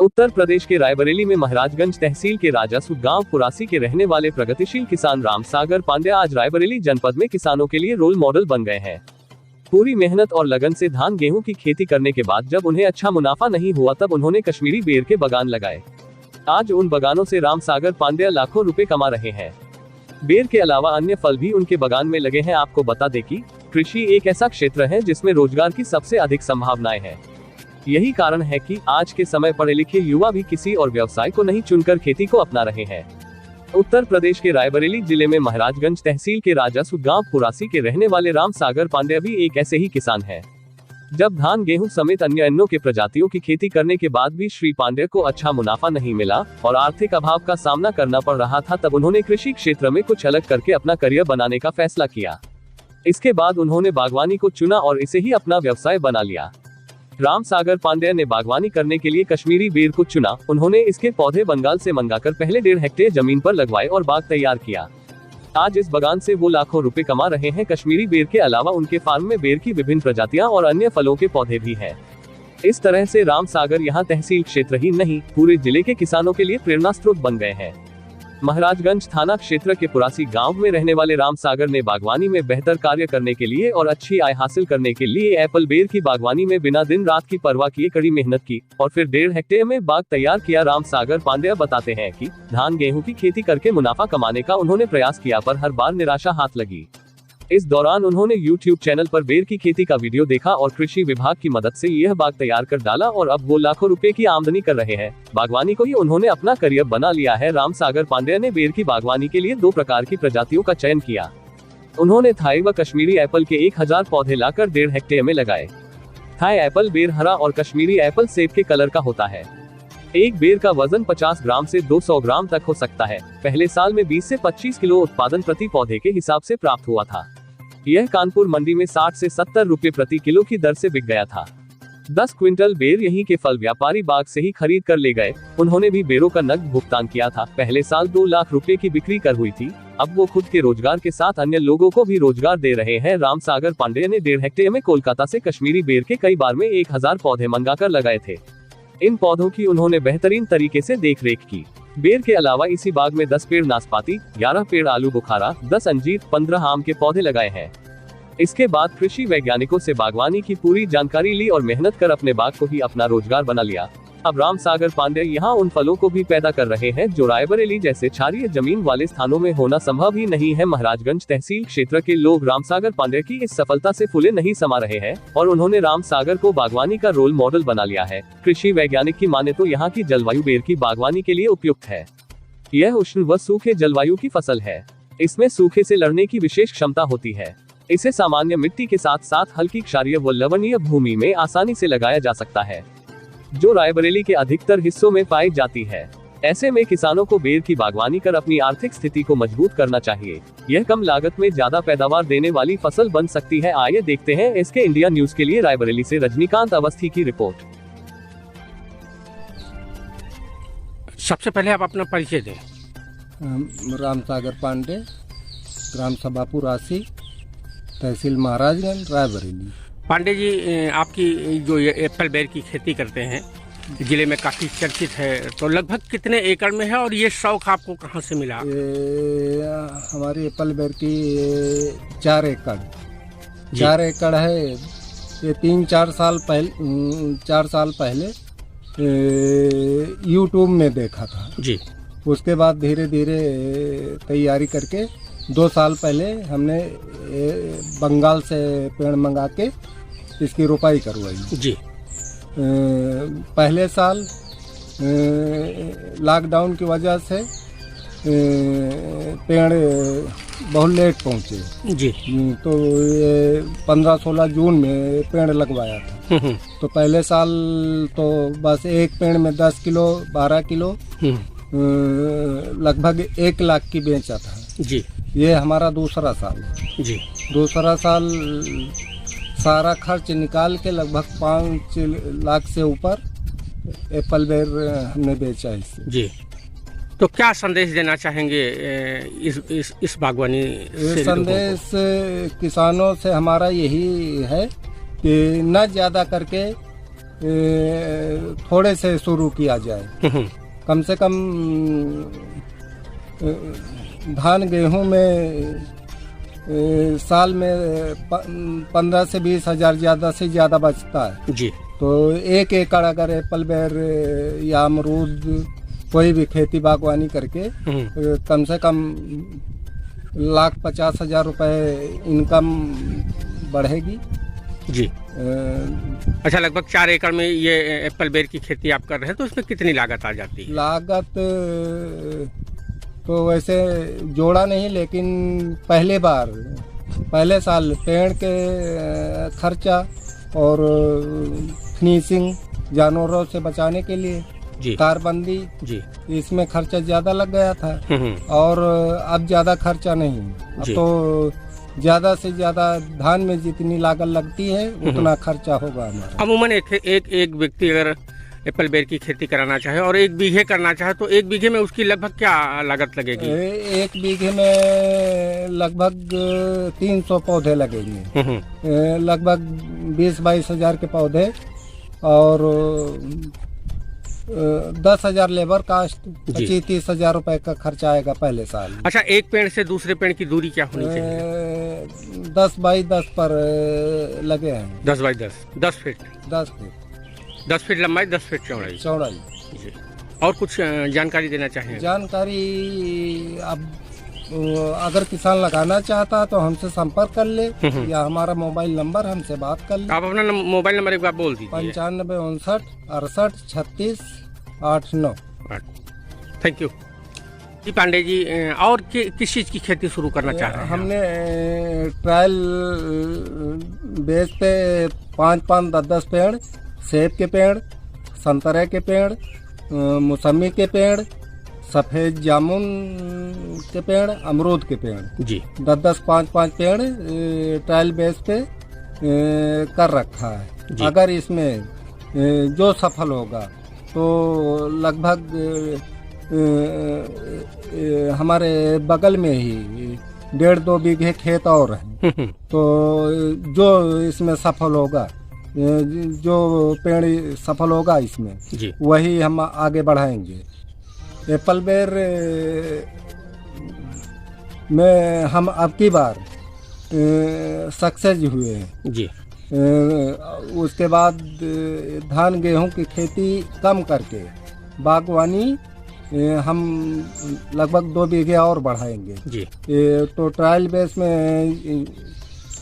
उत्तर प्रदेश के रायबरेली में महाराजगंज तहसील के राजासू गांव पुरासी के रहने वाले प्रगतिशील किसान राम सागर पांड्या आज रायबरेली जनपद में किसानों के लिए रोल मॉडल बन गए हैं। पूरी मेहनत और लगन से धान गेहूं की खेती करने के बाद जब उन्हें अच्छा मुनाफा नहीं हुआ तब उन्होंने कश्मीरी बेर के बागान लगाए। आज उन बागानों से राम सागर पांड्या लाखों रुपए कमा रहे हैं। बेर के अलावा अन्य फल भी उनके बागान में लगे हैं। आपको बता दें कि कृषि एक ऐसा क्षेत्र है जिसमें रोजगार की सबसे अधिक संभावनाएं हैं। यही कारण है कि आज के समय पढ़े लिखे युवा भी किसी और व्यवसाय को नहीं चुनकर खेती को अपना रहे हैं। उत्तर प्रदेश के रायबरेली जिले में महाराजगंज तहसील के राजासू गांव पुरासी के रहने वाले राम सागर पांड्या भी एक ऐसे ही किसान हैं। जब धान गेहूं समेत अन्य अन्नों के प्रजातियों की खेती करने के बाद भी श्री पांड्या को अच्छा मुनाफा नहीं मिला और आर्थिक अभाव का सामना करना पड़ रहा था, तब उन्होंने कृषि क्षेत्र में कुछ अलग करके अपना करियर बनाने का फैसला किया। इसके बाद उन्होंने बागवानी को चुना और इसे ही अपना व्यवसाय बना लिया। राम सागर पांड्या ने बागवानी करने के लिए कश्मीरी बेर को चुना। उन्होंने इसके पौधे बंगाल से मंगाकर पहले 1.5 हेक्टेयर जमीन पर लगवाए और बाग तैयार किया। आज इस बागान से वो लाखों रुपए कमा रहे हैं। कश्मीरी बेर के अलावा उनके फार्म में बेर की विभिन्न प्रजातियां और अन्य फलों के पौधे भी हैं। इस तरह से राम सागर यहाँ तहसील क्षेत्र ही नहीं, पूरे जिले के किसानों के लिए प्रेरणा स्रोत बन गए हैं। महाराजगंज थाना क्षेत्र के पुरासी गांव में रहने वाले राम सागर ने बागवानी में बेहतर कार्य करने के लिए और अच्छी आय हासिल करने के लिए एप्पल बेर की बागवानी में बिना दिन रात की परवाह किए कड़ी मेहनत की और फिर 1.5 हेक्टेयर में बाग तैयार किया। राम सागर पांड्या बताते हैं कि धान गेहूं की खेती करके मुनाफा कमाने का उन्होंने प्रयास किया, पर हर बार निराशा हाथ लगी। इस दौरान उन्होंने YouTube चैनल पर बेर की खेती का वीडियो देखा और कृषि विभाग की मदद से यह बाग तैयार कर डाला और अब वो लाखों रुपए की आमदनी कर रहे हैं। बागवानी को ही उन्होंने अपना करियर बना लिया है। राम सागर पांड्या ने बेर की बागवानी के लिए 2 प्रकार की प्रजातियों का चयन किया। उन्होंने थाई व कश्मीरी एप्पल के 1000 पौधे लाकर 1.5 हेक्टेयर में लगाए। थाई एप्पल बेर हरा और कश्मीरी एप्पल सेब के कलर का होता है। एक बेर का वजन 50 ग्राम से 200 ग्राम तक हो सकता है। पहले साल में 20 से 25 किलो उत्पादन प्रति पौधे के हिसाब से प्राप्त हुआ था। यह कानपुर मंडी में 60 से 70 रुपए प्रति किलो की दर से बिक गया था। 10 क्विंटल बेर यहीं के फल व्यापारी बाग से ही खरीद कर ले गए। उन्होंने भी बेरों का नकद भुगतान किया था। पहले साल 2 लाख रुपए की बिक्री कर हुई थी। अब वो खुद के रोजगार के साथ अन्य लोगों को भी रोजगार दे रहे हैं। राम सागर पांड्या ने 1.5 हेक्टेयर में कोलकाता से कश्मीरी बेर के कई बार में 1000 पौधे मंगाकर लगाए थे। इन पौधों की उन्होंने बेहतरीन तरीके से देखरेख की। बेर के अलावा इसी बाग में 10 पेड़ नाशपाती, 11 पेड़ आलू बुखारा, 10 अंजीर, 15 आम के पौधे लगाए हैं। इसके बाद कृषि वैज्ञानिकों से बागवानी की पूरी जानकारी ली और मेहनत कर अपने बाग को ही अपना रोजगार बना लिया। अब राम सागर पांड्या यहाँ उन फलों को भी पैदा कर रहे हैं जो रायबरेली जैसे क्षारीय जमीन वाले स्थानों में होना संभव ही नहीं है। महाराजगंज तहसील क्षेत्र के लोग राम सागर पांड्या की इस सफलता से फूले नहीं समा रहे हैं और उन्होंने राम सागर को बागवानी का रोल मॉडल बना लिया है। कृषि वैज्ञानिक की माने तो यहाँ की जलवायु बेर की बागवानी के लिए उपयुक्त है। यह उष्ण व सूखे जलवायु की फसल है। इसमें सूखे से लड़ने की विशेष क्षमता होती है। इसे सामान्य मिट्टी के साथ साथ हल्की क्षारीय व लवणीय भूमि में आसानी से लगाया जा सकता है, जो रायबरेली के अधिकतर हिस्सों में पाई जाती है। ऐसे में किसानों को बेर की बागवानी कर अपनी आर्थिक स्थिति को मजबूत करना चाहिए। यह कम लागत में ज्यादा पैदावार देने वाली फसल बन सकती है। आइए देखते हैं इसके इंडिया न्यूज के लिए रायबरेली से रजनीकांत अवस्थी की रिपोर्ट। सबसे पहले आप अपना परिचय दें। राम सागर पांडे, ग्राम सभा पुरासी, तहसील महाराजगंज, रायबरेली। पांडे जी, आपकी जो ये एप्पल बेर की खेती करते हैं जिले में काफ़ी चर्चित है, तो लगभग कितने एकड़ में है और ये शौक आपको कहाँ से मिला? हमारी एप्पल बेर की 4 एकड़ है। ये 3-4 साल पहले YouTube में देखा था जी। उसके बाद धीरे धीरे तैयारी करके 2 साल पहले हमने बंगाल से पेड़ मंगा के इसकी रोपाई करवाई जी। पहले साल लॉकडाउन की वजह से पेड़ बहुत लेट पहुँचे जी। तो ये 15-16 जून में पेड़ लगवाया था। तो पहले साल तो बस एक पेड़ में 10 किलो 12 किलो लगभग 1 लाख की बेचा था जी। ये हमारा दूसरा साल जी। दूसरा साल सारा खर्च निकाल के लगभग 5 लाख से ऊपर एप्पल बेर हमने बेचा इससे जी। तो क्या संदेश देना चाहेंगे इस बागवानी से? संदेश किसानों से हमारा यही है कि न ज़्यादा करके थोड़े से शुरू किया जाए। कम से कम धान गेहूं में साल में 15 से 20 हजार ज़्यादा से ज़्यादा बचता है जी। तो 1 एकड़ अगर एप्पल बेर या अमरूद कोई भी खेती बागवानी करके कम से कम 1,50,000 रुपए इनकम बढ़ेगी जी। अच्छा, लगभग 4 एकड़ में ये एप्पल बेर की खेती आप कर रहे हैं तो इसमें कितनी लागत आ जाती है? लागत तो वैसे जोड़ा नहीं, लेकिन पहले साल पेड़ के खर्चा और फिनिशिंग जानवरों से बचाने के लिए जी, तारबंदी जी, इसमें खर्चा ज्यादा लग गया था और अब ज्यादा खर्चा नहीं। अब तो ज्यादा से ज्यादा धान में जितनी लागत लगती है उतना खर्चा होगा हमारा। अमूमन एक व्यक्ति अगर एप्पल बेर की खेती कराना चाहे और 1 बीघे करना चाहे तो 1 बीघे में उसकी लगभग क्या लागत लगेगी? 1 बीघे में लगभग 300 पौधे लगेंगे, लगभग 20-22 हजार के पौधे और 10,000 लेबर कास्ट, 25-30 हजार रुपए का खर्चा आएगा पहले साल। अच्छा, एक पेड़ से दूसरे पेड़ की दूरी क्या होनी चाहिए? 10 बाई 10 पर लगे हैं। 10 बाई 10, 10 फीट, 10 फीट लंबाई, 10 फीट चौड़ाई जी। और कुछ जानकारी देना चाहेंगे? जानकारी अब अगर किसान लगाना चाहता है तो हमसे संपर्क कर ले या हमारा मोबाइल नंबर हमसे बात कर ले। आप अपना मोबाइल नंबर एक बार बोल दीजिए। 95 59 68 36 89। थैंक यू जी। पांडे जी, और किस चीज़ की खेती शुरू करना चाह रहे हैं? हमने ट्रायल बेस पे 5-5, 10-10 पेड़, सेब के पेड़, संतरे के पेड़, मौसमी के पेड़, सफ़ेद जामुन के पेड़, अमरूद के पेड़ जी, 10-10, 5-5 पेड़ ट्रायल बेस पे कर रखा है। अगर इसमें जो सफल होगा तो लगभग हमारे बगल में ही 1.5-2 बीघे खेत और हैं तो जो इसमें सफल होगा, जो पेड़ सफल होगा इसमें जी, वही हम आगे बढ़ाएंगे। एप्पल बेर में हम अब की बार सक्सेस हुए हैं जी। उसके बाद धान गेहूं की खेती कम करके बागवानी हम लगभग 2 बीघे और बढ़ाएंगे जी। तो ट्रायल बेस में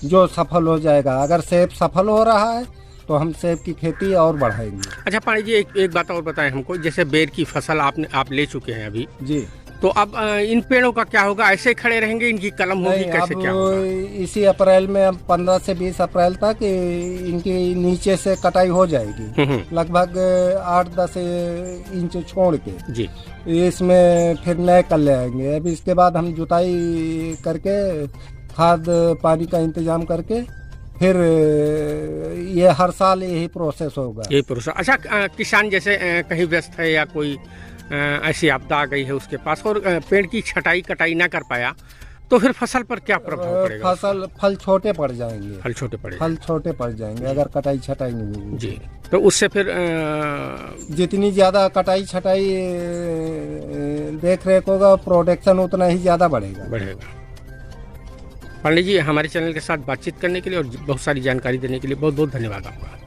जो सफल हो जाएगा, अगर सेब सफल हो रहा है तो हम सेब की खेती और बढ़ाएंगे। अच्छा पांडे जी, एक बात और बताएं हमको, जैसे बेर की फसल आप ले चुके हैं अभी जी, तो अब इन पेड़ों का क्या होगा? ऐसे खड़े रहेंगे, इनकी कलम होगी कैसे, क्या होगा? इसी अप्रैल में अब 15 से 20 अप्रैल तक इनकी नीचे से कटाई हो जाएगी, लगभग 8-10 इंच छोड़ के जी। इसमें फिर नए कल्ले आएंगे। अब इसके बाद हम जुताई करके खाद पानी का इंतजाम करके फिर ये हर साल यही प्रोसेस होगा। यही प्रोसेस। अच्छा, किसान जैसे कहीं व्यस्त है या कोई ऐसी आपदा आ गई है उसके पास और पेड़ की छटाई कटाई ना कर पाया तो फिर फसल पर क्या प्रभाव पड़ेगा? फल छोटे पड़ जाएंगे। फल छोटे पड़ जाएंगे अगर कटाई छटाई नहीं होगी जी। तो उससे फिर जितनी ज्यादा कटाई छटाई देख रेख होगा, प्रोडक्शन उतना ही ज्यादा बढ़ेगा। पांडे जी, हमारे चैनल के साथ बातचीत करने के लिए और बहुत सारी जानकारी देने के लिए बहुत बहुत धन्यवाद आपका।